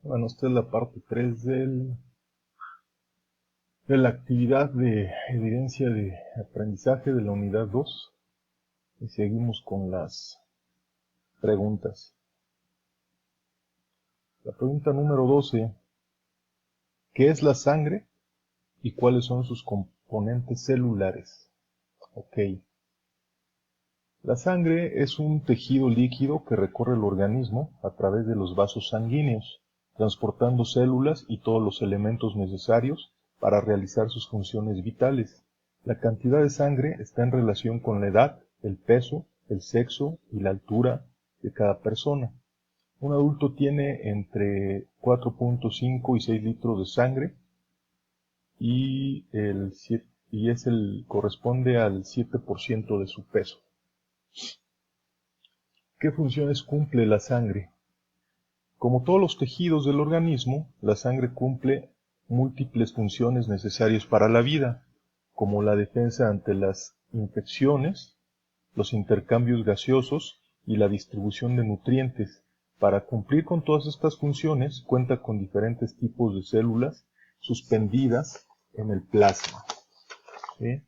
Bueno, esta es la parte 3 de la actividad de evidencia de aprendizaje de la unidad 2. Y seguimos con las preguntas. La pregunta número 12. ¿Qué es la sangre y cuáles son sus componentes celulares? Ok. La sangre es un tejido líquido que recorre el organismo a través de los vasos sanguíneos, transportando células y todos los elementos necesarios para realizar sus funciones vitales. La cantidad de sangre está en relación con la edad, el peso, el sexo y la altura de cada persona. Un adulto tiene entre 4.5 y 6 litros de sangre y corresponde al 7% de su peso. ¿Qué funciones cumple la sangre? Como todos los tejidos del organismo, la sangre cumple múltiples funciones necesarias para la vida, como la defensa ante las infecciones, los intercambios gaseosos y la distribución de nutrientes. Para cumplir con todas estas funciones, cuenta con diferentes tipos de células suspendidas en el plasma. ¿Sí?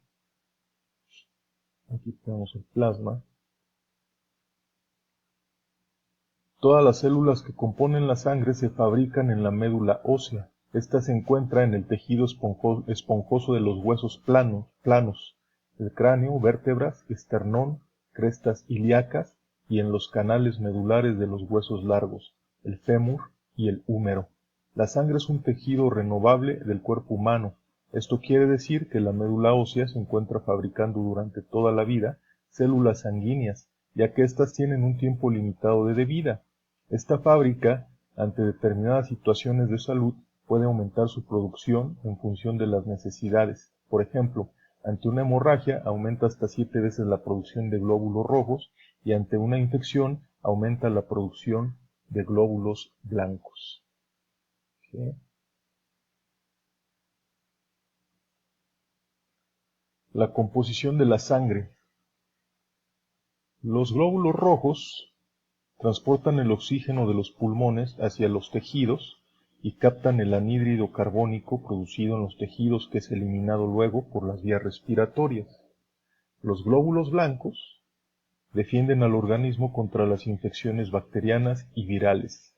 Aquí tenemos el plasma. Todas las células que componen la sangre se fabrican en la médula ósea. Esta se encuentra en el tejido esponjoso de los huesos planos, el cráneo, vértebras, esternón, crestas ilíacas y en los canales medulares de los huesos largos, el fémur y el húmero. La sangre es un tejido renovable del cuerpo humano. Esto quiere decir que la médula ósea se encuentra fabricando durante toda la vida células sanguíneas, ya que éstas tienen un tiempo limitado de vida. Esta fábrica, ante determinadas situaciones de salud, puede aumentar su producción en función de las necesidades. Por ejemplo, ante una hemorragia aumenta hasta 7 veces la producción de glóbulos rojos y ante una infección aumenta la producción de glóbulos blancos. ¿Sí? La composición de la sangre. Los glóbulos rojos transportan el oxígeno de los pulmones hacia los tejidos y captan el anhídrido carbónico producido en los tejidos que es eliminado luego por las vías respiratorias. Los glóbulos blancos defienden al organismo contra las infecciones bacterianas y virales.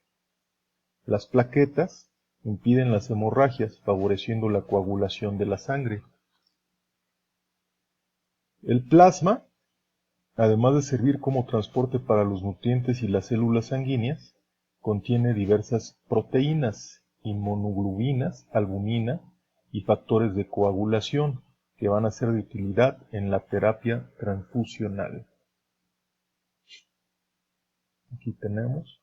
Las plaquetas impiden las hemorragias, favoreciendo la coagulación de la sangre. El plasma, además de servir como transporte para los nutrientes y las células sanguíneas, contiene diversas proteínas, inmunoglobulinas, albumina y factores de coagulación que van a ser de utilidad en la terapia transfusional. Aquí tenemos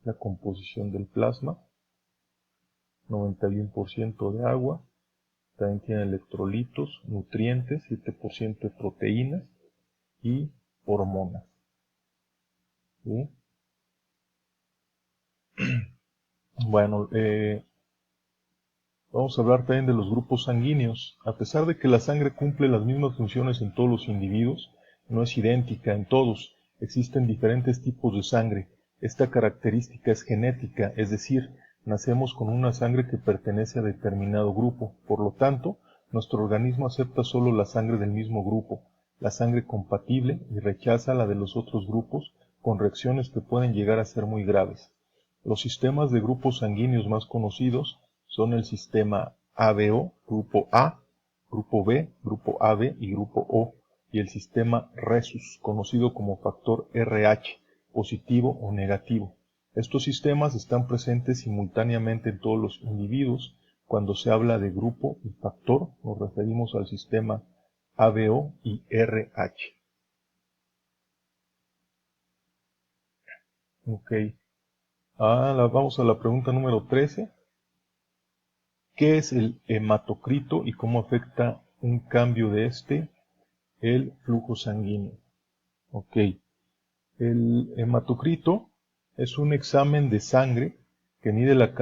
la composición del plasma, 91% de agua, también tiene electrolitos, nutrientes, 7% de proteínas y hormonas. ¿Sí? Bueno, vamos a hablar también de los grupos sanguíneos. A pesar de que la sangre cumple las mismas funciones en todos los individuos, no es idéntica en todos. Existen diferentes tipos de sangre. Esta característica es genética, es decir, nacemos con una sangre que pertenece a determinado grupo. Por lo tanto, nuestro organismo acepta solo la sangre del mismo grupo, la sangre compatible, y rechaza la de los otros grupos con reacciones que pueden llegar a ser muy graves. Los sistemas de grupos sanguíneos más conocidos son el sistema ABO, grupo A, grupo B, grupo AB y grupo O, y el sistema Rhesus, conocido como factor RH, positivo o negativo. Estos sistemas están presentes simultáneamente en todos los individuos. Cuando se habla de grupo y factor, nos referimos al sistema ABO y RH. Ok. Vamos a la pregunta número 13. ¿Qué es el hematocrito y cómo afecta un cambio de el flujo sanguíneo? Ok. El hematocrito es un examen de sangre que mide la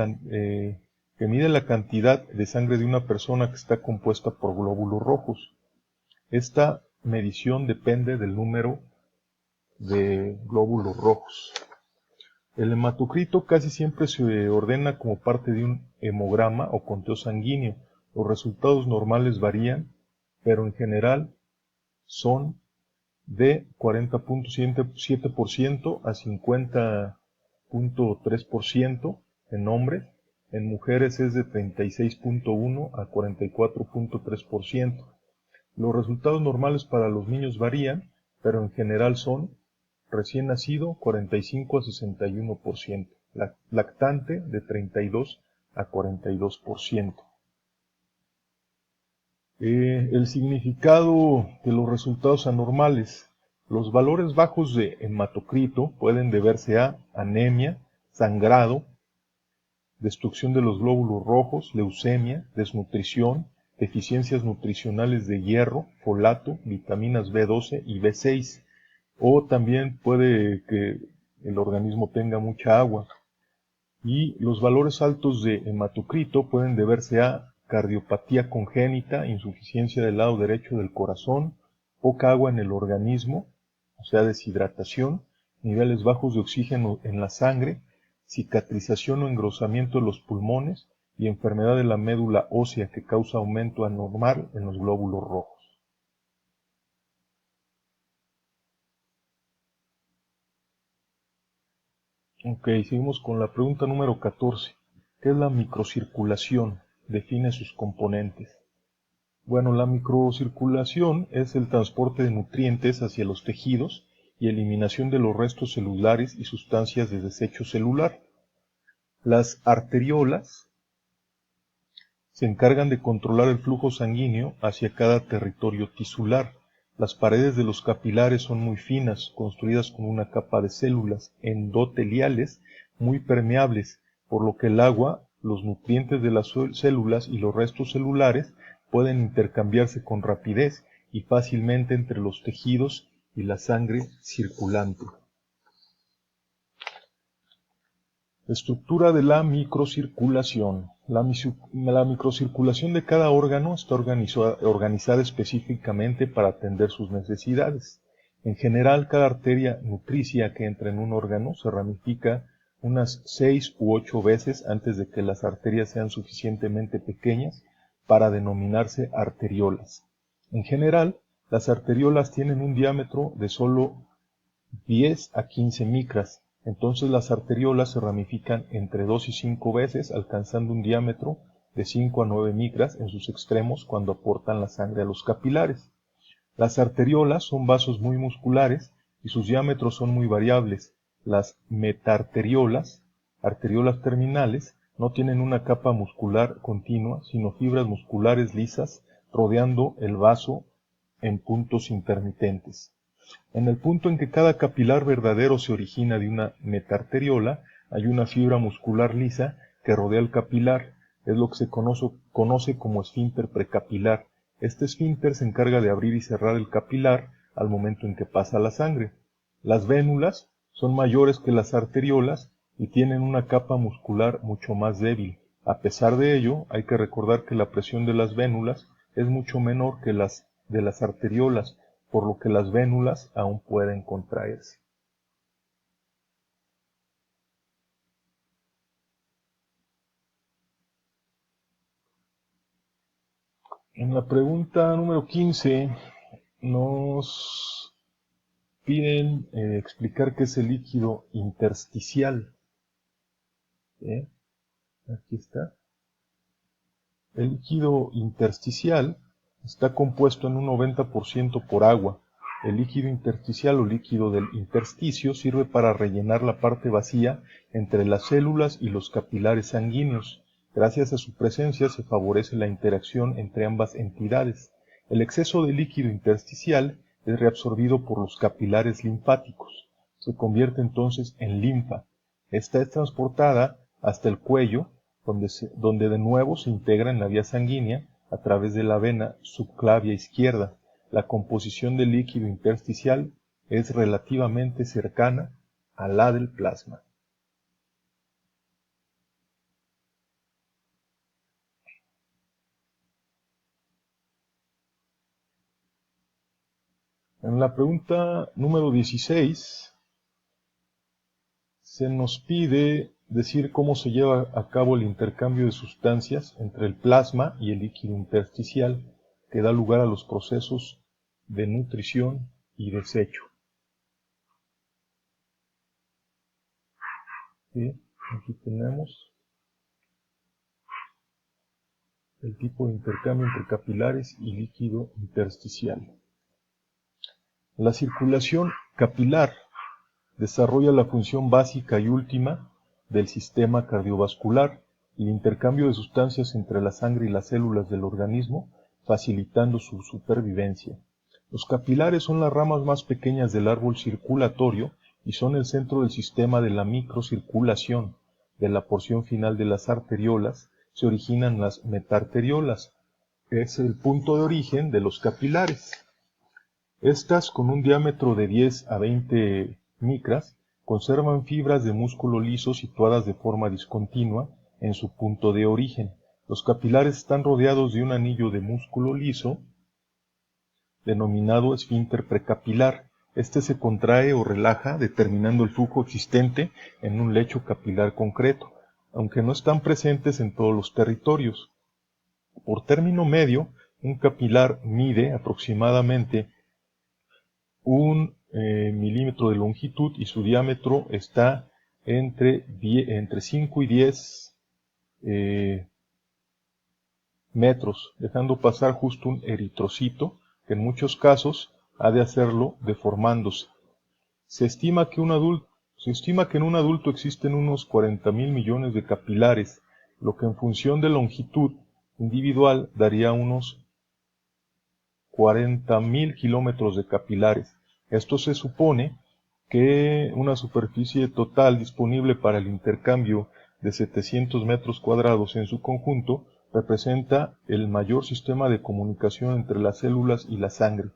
cantidad de sangre de una persona que está compuesta por glóbulos rojos. Esta medición depende del número de glóbulos rojos. El hematocrito casi siempre se ordena como parte de un hemograma o conteo sanguíneo. Los resultados normales varían, pero en general son de 40.7% a 50.3% en hombres. En mujeres es de 36.1 a 44.3%. Los resultados normales para los niños varían, pero en general son recién nacido 45 a 61%, lactante de 32 a 42%. El significado de los resultados anormales. Los valores bajos de hematocrito pueden deberse a anemia, sangrado, destrucción de los glóbulos rojos, leucemia, desnutrición, deficiencias nutricionales de hierro, folato, vitaminas B12 y B6. O también puede que el organismo tenga mucha agua. Y los valores altos de hematocrito pueden deberse a cardiopatía congénita, insuficiencia del lado derecho del corazón, poca agua en el organismo, o sea, deshidratación, niveles bajos de oxígeno en la sangre, cicatrización o engrosamiento de los pulmones y enfermedad de la médula ósea que causa aumento anormal en los glóbulos rojos. Ok, seguimos con la pregunta número 14. ¿Qué es la microcirculación? Define sus componentes. Bueno, la microcirculación es el transporte de nutrientes hacia los tejidos y eliminación de los restos celulares y sustancias de desecho celular. Las arteriolas se encargan de controlar el flujo sanguíneo hacia cada territorio tisular. Las paredes de los capilares son muy finas, construidas con una capa de células endoteliales muy permeables, por lo que el agua, los nutrientes de las células y los restos celulares pueden intercambiarse con rapidez y fácilmente entre los tejidos y la sangre circulante. Estructura de la microcirculación. La microcirculación de cada órgano está organizada específicamente para atender sus necesidades. En general, cada arteria nutricia que entra en un órgano se ramifica unas 6 u 8 veces antes de que las arterias sean suficientemente pequeñas para denominarse arteriolas. En general, las arteriolas tienen un diámetro de solo 10 a 15 micras. Entonces las arteriolas se ramifican entre 2 y 5 veces, alcanzando un diámetro de 5 a 9 micras en sus extremos cuando aportan la sangre a los capilares. Las arteriolas son vasos muy musculares y sus diámetros son muy variables. Las metarteriolas, arteriolas terminales, no tienen una capa muscular continua, sino fibras musculares lisas rodeando el vaso en puntos intermitentes. En el punto en que cada capilar verdadero se origina de una metarteriola, hay una fibra muscular lisa que rodea el capilar. Es lo que se conoce como esfínter precapilar. Este esfínter se encarga de abrir y cerrar el capilar al momento en que pasa la sangre. Las vénulas son mayores que las arteriolas y tienen una capa muscular mucho más débil. A pesar de ello, hay que recordar que la presión de las vénulas es mucho menor que las de las arteriolas, por lo que las vénulas aún pueden contraerse. En la pregunta número 15 nos piden explicar qué es el líquido intersticial. Aquí está. El líquido intersticial está compuesto en un 90% por agua. El líquido intersticial o líquido del intersticio sirve para rellenar la parte vacía entre las células y los capilares sanguíneos. Gracias a su presencia se favorece la interacción entre ambas entidades. El exceso de líquido intersticial es reabsorbido por los capilares linfáticos. Se convierte entonces en linfa. Esta es transportada hasta el cuello, donde de nuevo se integra en la vía sanguínea a través de la vena subclavia izquierda. La composición del líquido intersticial es relativamente cercana a la del plasma. En la pregunta número 16 Se nos pide decir cómo se lleva a cabo el intercambio de sustancias entre el plasma y el líquido intersticial, que da lugar a los procesos de nutrición y desecho. ¿Sí? Aquí tenemos el tipo de intercambio entre capilares y líquido intersticial. La circulación capilar desarrolla la función básica y última del sistema cardiovascular y el intercambio de sustancias entre la sangre y las células del organismo, facilitando su supervivencia. Los capilares son las ramas más pequeñas del árbol circulatorio y son el centro del sistema de la microcirculación. De la porción final de las arteriolas se originan las metarteriolas. Es el punto de origen de los capilares. Estas, con un diámetro de 10 a 20 micras, conservan fibras de músculo liso situadas de forma discontinua en su punto de origen. Los capilares están rodeados de un anillo de músculo liso denominado esfínter precapilar. Este se contrae o relaja determinando el flujo existente en un lecho capilar concreto, aunque no están presentes en todos los territorios. Por término medio, un capilar mide aproximadamente 1 milímetro de longitud y su diámetro está entre 5 y 10 metros, dejando pasar justo un eritrocito, que en muchos casos ha de hacerlo deformándose. Se estima que en un adulto existen unos 40.000 millones de capilares, lo que en función de longitud individual daría unos 40.000 kilómetros de capilares. Esto se supone que una superficie total disponible para el intercambio de 700 metros cuadrados en su conjunto representa el mayor sistema de comunicación entre las células y la sangre.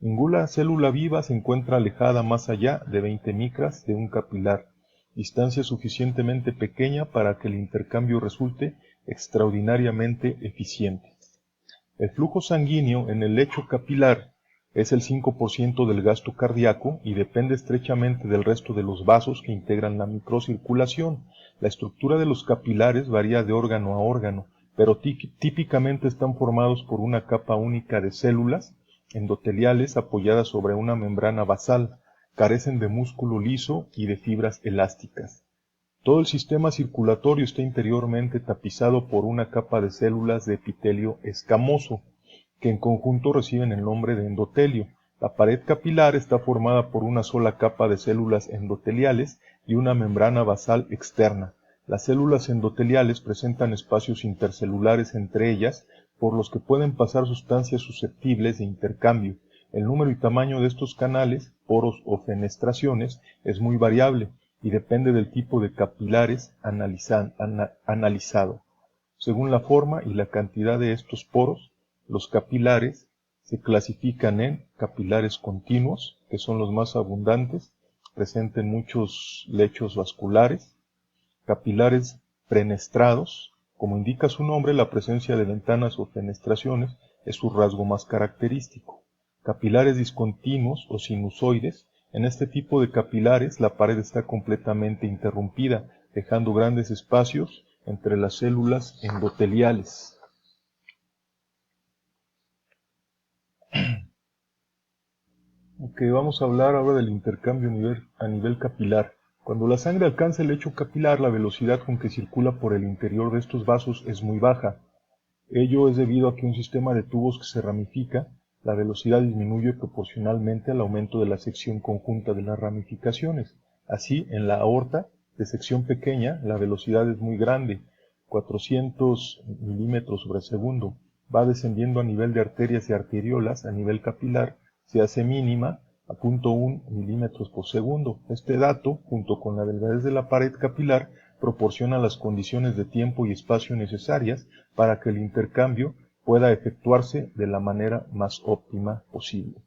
Ninguna célula viva se encuentra alejada más allá de 20 micras de un capilar, distancia suficientemente pequeña para que el intercambio resulte extraordinariamente eficiente. El flujo sanguíneo en el lecho capilar es el 5% del gasto cardíaco y depende estrechamente del resto de los vasos que integran la microcirculación. La estructura de los capilares varía de órgano a órgano, pero típicamente están formados por una capa única de células endoteliales apoyadas sobre una membrana basal, carecen de músculo liso y de fibras elásticas. Todo el sistema circulatorio está interiormente tapizado por una capa de células de epitelio escamoso, que en conjunto reciben el nombre de endotelio. La pared capilar está formada por una sola capa de células endoteliales y una membrana basal externa. Las células endoteliales presentan espacios intercelulares entre ellas, por los que pueden pasar sustancias susceptibles de intercambio. El número y tamaño de estos canales, poros o fenestraciones es muy variable y depende del tipo de capilares analizado. Según la forma y la cantidad de estos poros, los capilares se clasifican en capilares continuos, que son los más abundantes, presentes en muchos lechos vasculares, capilares prenestrados. Como indica su nombre, la presencia de ventanas o fenestraciones es su rasgo más característico. Capilares discontinuos o sinusoides. En este tipo de capilares la pared está completamente interrumpida, dejando grandes espacios entre las células endoteliales. Ok, vamos a hablar ahora del intercambio a nivel capilar. Cuando la sangre alcanza el lecho capilar, la velocidad con que circula por el interior de estos vasos es muy baja. Ello es debido a que un sistema de tubos que se ramifica, la velocidad disminuye proporcionalmente al aumento de la sección conjunta de las ramificaciones. Así, en la aorta, de sección pequeña, la velocidad es muy grande, 400 milímetros sobre segundo. Va descendiendo a nivel de arterias y arteriolas, a nivel capilar, se hace mínima a 0.1 milímetros por segundo. Este dato, junto con la delgadez de la pared capilar, proporciona las condiciones de tiempo y espacio necesarias para que el intercambio pueda efectuarse de la manera más óptima posible.